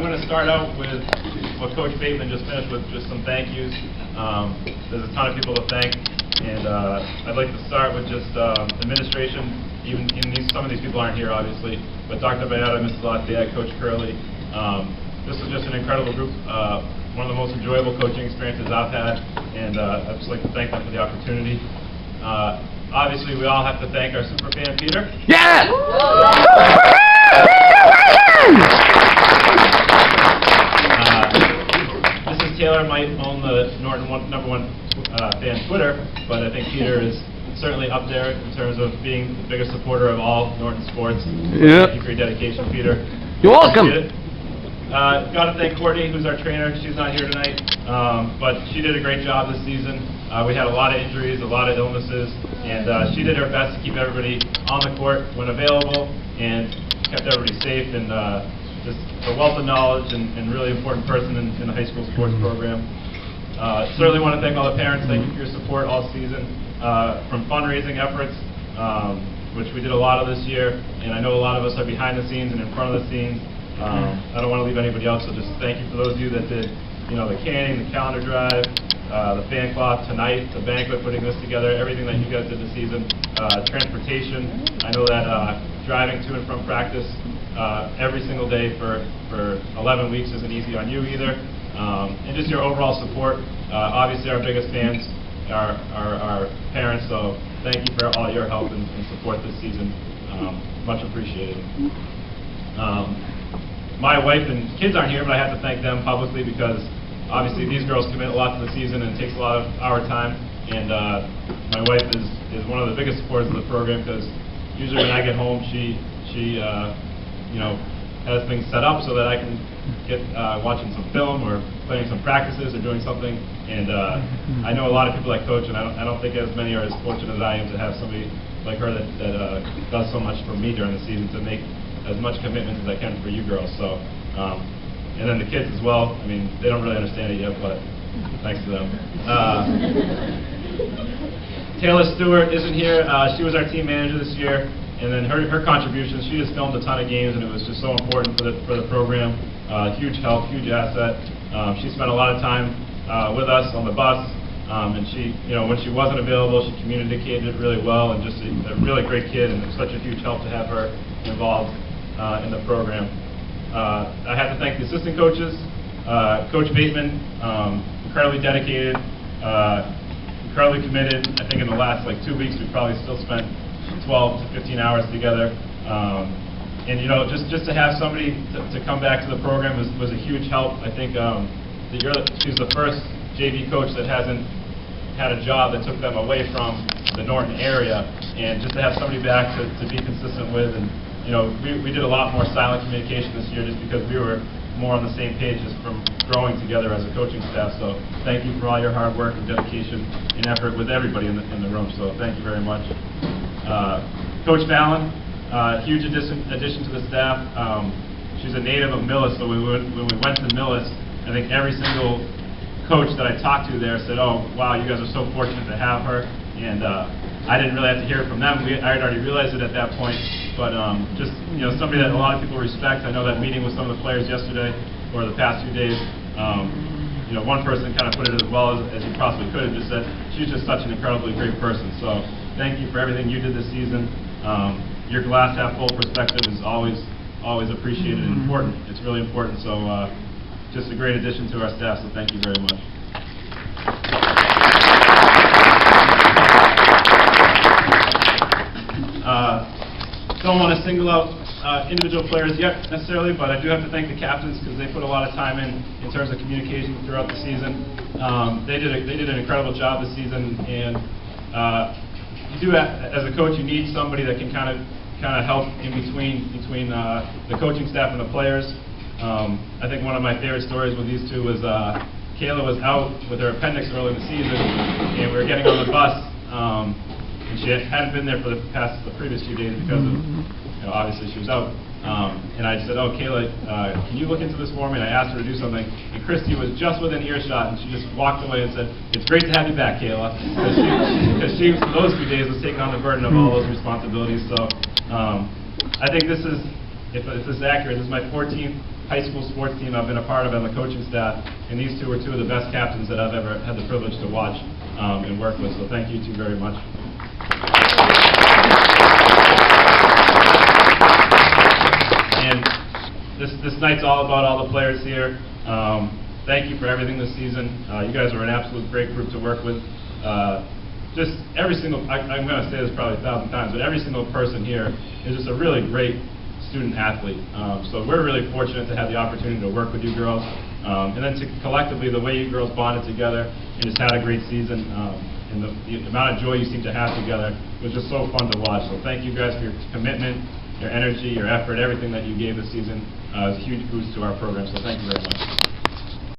I'm going to start out with what Coach Bateman just finished with, just some thank yous. There's a ton of people to thank, and I'd like to start with just administration. Even some of these people aren't here, obviously, but Dr. Bayada, Mrs. Lafayette, Coach Curley. This was just an incredible group. One of the most enjoyable coaching experiences I've had, and I'd just like to thank them for the opportunity. Obviously, we all have to thank our super fan, Peter. Yeah! Mrs. Taylor might own the Norton #1 fan Twitter, but I think Peter is certainly up there in terms of being the biggest supporter of all Norton sports. Yep. Thank you for your dedication, Peter. You're welcome. Got to thank Courtney, who's our trainer. She's not here tonight, but she did a great job this season. We had a lot of injuries, a lot of illnesses, and she did her best to keep everybody on the court when available and kept everybody safe, and just a wealth of knowledge and really important person in the high school sports program. Certainly want to thank all the parents. Thank you for your support all season, from fundraising efforts, which we did a lot of this year, and I know a lot of us are behind the scenes and in front of the scenes. I don't want to leave anybody else, so just thank you for those of you that did, the canning, the calendar drive, the fan cloth tonight, the banquet, putting this together, everything that you guys did this season, transportation. I know that driving to and from practice every single day for 11 weeks isn't easy on you either, and just your overall support. Obviously, our biggest fans are our parents, so thank you for all your help and support this season. Much appreciated. My wife and kids aren't here, but I have to thank them publicly because obviously these girls commit a lot to the season and it takes a lot of our time. And my wife is one of the biggest supporters of the program because usually when I get home, she has things set up so that I can get watching some film or playing some practices or doing something. And I know a lot of people like Coach, and I don't think as many are as fortunate as I am to have somebody like her that does so much for me during the season to make as much commitment as I can for you girls. So, and then the kids as well. I mean, they don't really understand it yet, but thanks to them. Taylor Stewart isn't here. She was our team manager this year, and then her contributions. She just filmed a ton of games, and it was just so important for the program. Huge help, huge asset. She spent a lot of time with us on the bus, and she, when she wasn't available, she communicated really well, and just a really great kid, and it was such a huge help to have her involved in the program. I have to thank the assistant coaches, Coach Bateman, incredibly dedicated, incredibly committed. I think in the last 2 weeks we probably still spent 12 to 15 hours together. And just to have somebody to come back to the program was a huge help. I think she's the first JV coach that hasn't had a job that took them away from the Norton area, and just to have somebody back to be consistent with. And we did a lot more silent communication this year just because we were more on the same page just from growing together as a coaching staff. So thank you for all your hard work and dedication and effort with everybody in the room. So thank you very much. Coach Fallon, huge addition to the staff. She's a native of Millis, so when we went to Millis, I think every single coach that I talked to there said, "Oh, wow, you guys are so fortunate to have her." And I didn't really have to hear it from them. I had already realized it at that point. But just somebody that a lot of people respect. I know that meeting with some of the players yesterday or the past few days. One person kind of put it as well as he possibly could and just said she's just such an incredibly great person. So thank you for everything you did this season. Your glass half full perspective is always appreciated and important. It's really important. So just a great addition to our staff. So thank you very much. Don't want to single out individual players yet necessarily, but I do have to thank the captains because they put a lot of time in terms of communication throughout the season. They did an incredible job this season, and you do as a coach you need somebody that can kind of help in between the coaching staff and the players. I think one of my favorite stories with these two was Kayla was out with her appendix early in the season, and we were getting on the bus. And she hadn't been there for the previous few days because of, obviously she was out. And I said, "Oh, Kayla, can you look into this for me?" And I asked her to do something. And Christy was just within earshot, and she just walked away and said, "It's great to have you back, Kayla," because she for those few days was taking on the burden of all those responsibilities. So I think this is, if this is accurate, this is my 14th high school sports team I've been a part of on the coaching staff, and these two are two of the best captains that I've ever had the privilege to watch and work with. So thank you two very much. And this night's all about all the players here. Thank you for everything this season. You guys are an absolute great group to work with. Just every single, I'm going to say this probably 1,000 times, but every single person here is just a really great student athlete. So we're really fortunate to have the opportunity to work with you girls. And then to collectively, the way you girls bonded together and just had a great season. And the amount of joy you seem to have together was just so fun to watch. So thank you guys for your commitment, your energy, your effort, everything that you gave this season. It was a huge boost to our program, so thank you very much.